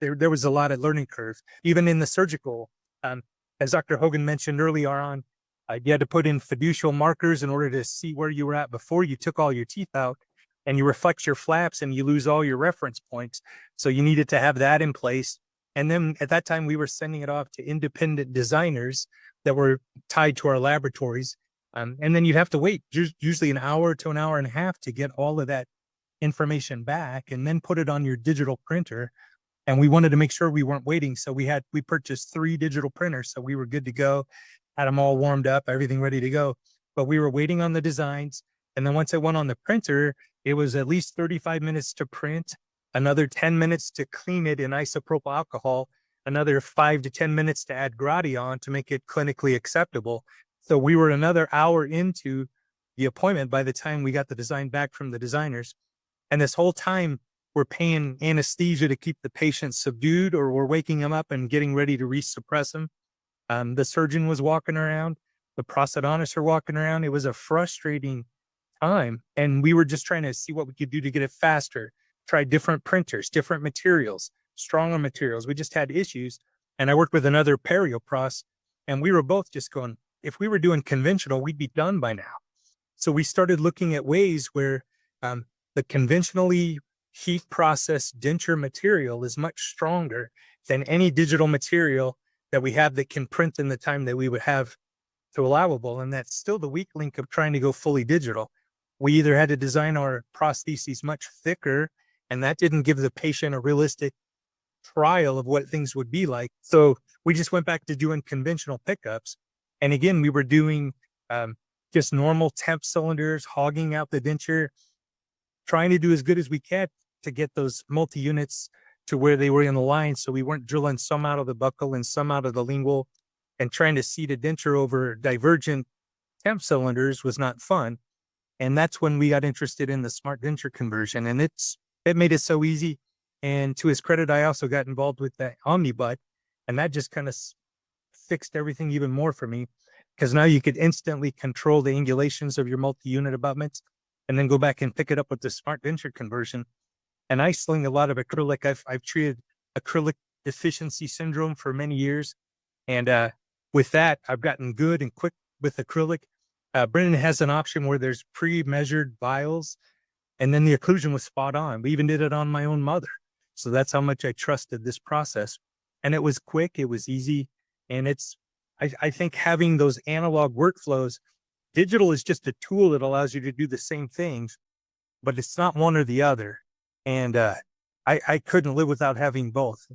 there was a lot of learning curve, even in the surgical. Um, as Dr. Hogan mentioned earlier on, you had to put in fiducial markers in order to see where you were at before you took all your teeth out, and you reflex your flaps and you lose all your reference points. So you needed to have that in place. And then at that time, we were sending it off to independent designers that were tied to our laboratories. And then you'd have to wait usually an hour to an hour and a half to get all of that information back and then put it on your digital printer. And we wanted to make sure we weren't waiting. So we purchased 3 digital printers. So we were good to go, had them all warmed up, everything ready to go. But we were waiting on the designs. And then once it went on the printer, it was at least 35 minutes to print, another 10 minutes to clean it in isopropyl alcohol, another 5 to 10 minutes to add gradient to make it clinically acceptable. So we were another hour into the appointment by the time we got the design back from the designers. And this whole time, we're paying anesthesia to keep the patient subdued, or we're waking them up and getting ready to resuppress them. The surgeon was walking around, the prosthodontists are walking around. It was a frustrating time. And we were just trying to see what we could do to get it faster, try different printers, different materials, stronger materials. We just had issues. And I worked with another periopros, and we were both just going, if we were doing conventional, we'd be done by now. So we started looking at ways where the conventionally heat processed denture material is much stronger than any digital material that we have that can print in the time that we would have to allowable. And that's still the weak link of trying to go fully digital. We either had to design our prostheses much thicker, and that didn't give the patient a realistic trial of what things would be like. So we just went back to doing conventional pickups. And again, we were doing just normal temp cylinders, hogging out the denture, trying to do as good as we can to get those multi-units to where they were in the line. So we weren't drilling some out of the buccal and some out of the lingual, and trying to seat a denture over divergent temp cylinders was not fun. And that's when we got interested in the smart denture conversion. And it made it so easy. And to his credit, I also got involved with the OmniButt, and that just kind of fixed everything even more for me, because now you could instantly control the angulations of your multi-unit abutments and then go back and pick it up with the smart denture conversion. And I sling a lot of acrylic. I've treated acrylic deficiency syndrome for many years. And with that, I've gotten good and quick with acrylic. Brendan has an option where there's pre-measured vials, and then the occlusion was spot on. We even did it on my own mother. So that's how much I trusted this process. And it was quick, it was easy. And I think having those analog workflows, digital is just a tool that allows you to do the same things, but it's not one or the other. And I couldn't live without having both.